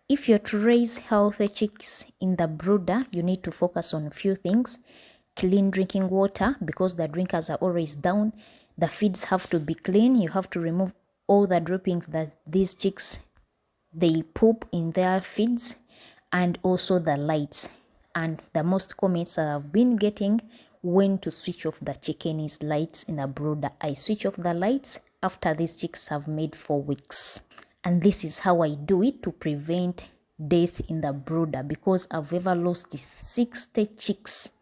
If you're to raise healthy chicks in the brooder, you need to focus on a few things. Clean drinking water, because the drinkers are always down. The feeds have to be clean. You have to remove all the drippings that these chicks, they poop in their feeds, and also the lights. And the most comments I've been getting when to switch off the chicken is lights in the brooder. I switch off the lights after these chicks have made 4 weeks. And this is how I do it to prevent death in the brooder, because I've ever lost 60 chicks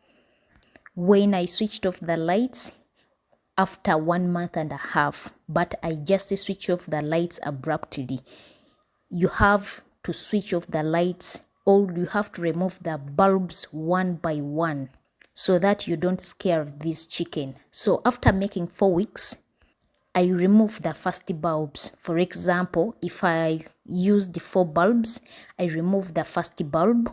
when I switched off the lights after 1 month and a half. But I just switch off the lights abruptly. You have to switch off the lights, or you have to remove the bulbs one by one so that you don't scare this chicken. So after making 4 weeks, I remove the first bulbs. For example, if I used 4 bulbs, I remove the first bulb.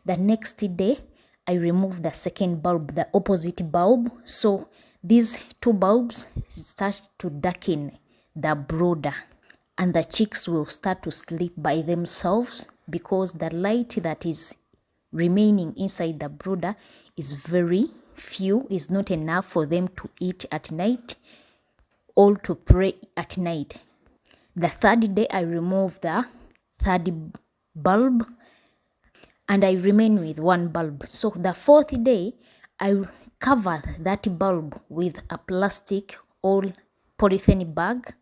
The next day, I remove the second bulb, the opposite bulb. So these 2 bulbs start to darken the brooder, and the chicks will start to sleep by themselves, because the light that is remaining inside the brooder is very few, is not enough for them to eat at night or to pray at night. The 3rd day, I remove the 3rd bulb and I remain with 1 bulb. So the 4th day, I cover that bulb with a plastic or polythene bag,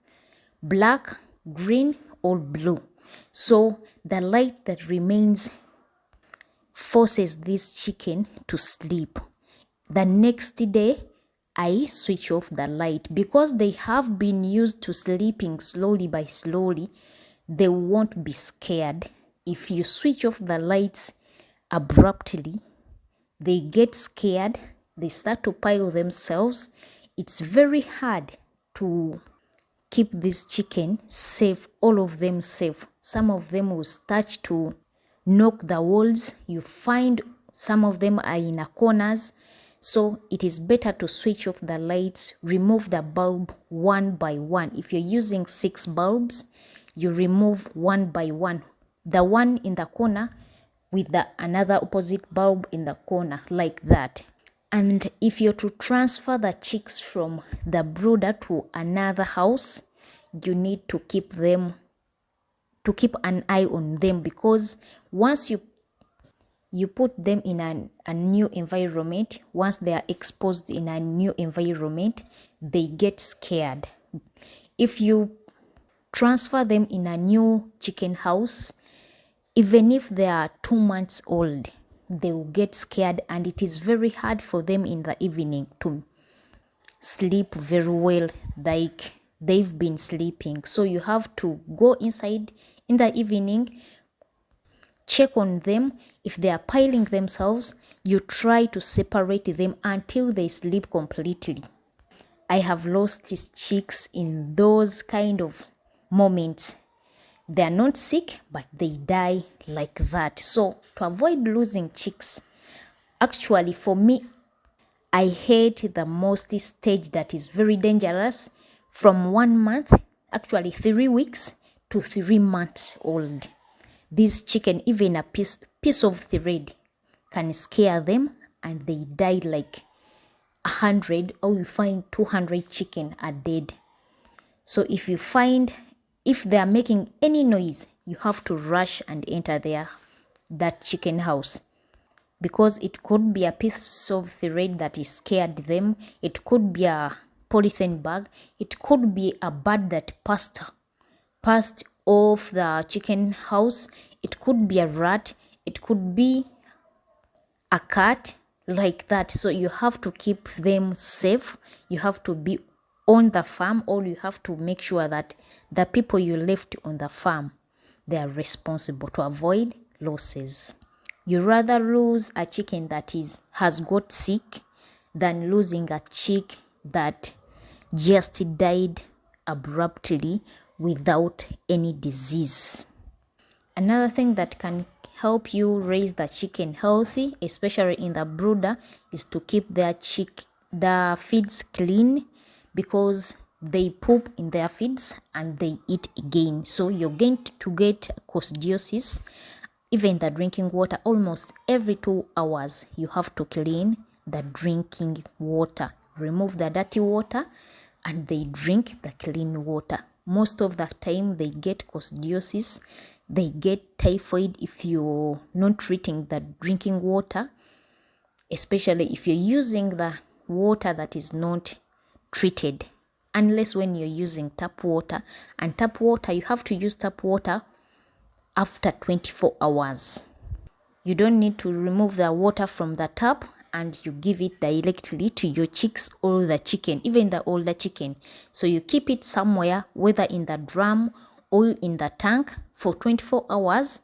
black, green or blue. So the light that remains forces this chicken to sleep. The next day, I switch off the light, because they have been used to sleeping slowly by slowly. They won't be scared. If you switch off the lights abruptly, they get scared. They start to pile themselves. It's very hard to keep this chicken safe, all of them safe. Some of them will start to knock the walls. You find some of them are in the corners. So it is better to switch off the lights, remove the bulb one by one. If you're using 6 bulbs, you remove one by one. The one in the corner with the another opposite bulb in the corner, like that. And if you're to transfer the chicks from the brooder to another house, you need to keep an eye on them, because once you put them in a new environment, once they are exposed in a new environment, they get scared. If you transfer them in a new chicken house, even if they are 2 months old, they will get scared, and it is very hard for them in the evening to sleep very well like they've been sleeping. So you have to go inside in the evening, check on them. If they are piling themselves, you try to separate them until they sleep completely. I have lost chicks in those kind of moments. They are not sick, but they die like that. So to avoid losing chicks, actually for me, I hate the most stage that is very dangerous, from 1 month, actually 3 weeks to 3 months old. This chicken, even a piece of thread can scare them, and they die like 100, or you find 200 chicken are dead. So if they are making any noise, you have to rush and enter that chicken house, because it could be a piece of thread that is scared them. It could be a polythene bag. It could be a bird that passed off the chicken house. It could be a rat. It could be a cat, like that. So you have to keep them safe. You have to be on the farm, or you have to make sure that the people you left on the farm, they are responsible to avoid losses. You rather lose a chicken that has got sick than losing a chick that just died abruptly without any disease. Another thing that can help you raise the chicken healthy, especially in the brooder, is to keep the feeds clean, because they poop in their feeds and they eat again. So you're going to get coccidiosis. Even the drinking water, almost every 2 hours, you have to clean the drinking water. Remove the dirty water and they drink the clean water. Most of the time they get coccidiosis, they get typhoid if you're not treating the drinking water, especially if you're using the water that is not treated, unless when you're using tap water. And tap water, you have to use tap water after 24 hours. You don't need to remove the water from the tap and you give it directly to your chicks or the chicken, even the older chicken. So you keep it somewhere, whether in the drum or in the tank, for 24 hours.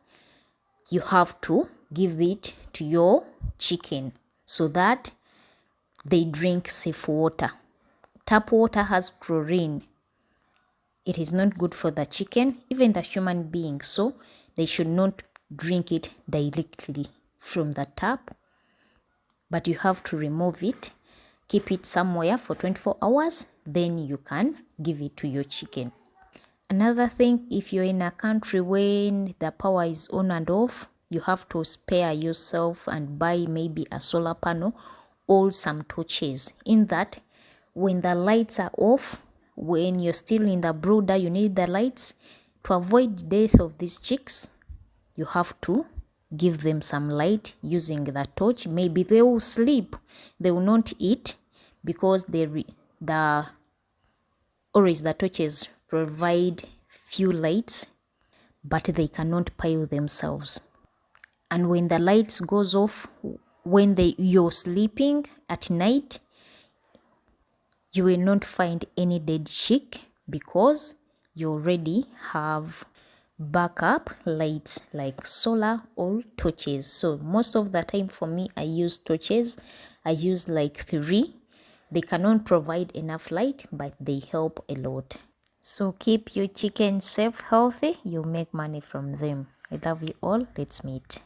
You have to give it to your chicken so that they drink safe water. Tap water has chlorine. It is not good for the chicken, even the human being. So they should not drink it directly from the tap, but you have to remove it, keep it somewhere for 24 hours, then you can give it to your chicken. Another thing, if you're in a country when the power is on and off, you have to spare yourself and buy maybe a solar panel or some torches. In that, when the lights are off, when you're still in the brooder, you need the lights. To avoid death of these chicks, you have to give them some light using the torch. Maybe they will sleep, they will not eat, because always the torches provide few lights, but they cannot pile themselves. And when the lights goes off, when you're sleeping at night, you will not find any dead chick, because you already have backup lights like solar or torches. So most of the time for me, I use torches. I use like 3. They cannot provide enough light, but they help a lot. So keep your chickens safe, healthy. You make money from them. I love you all. Let's meet.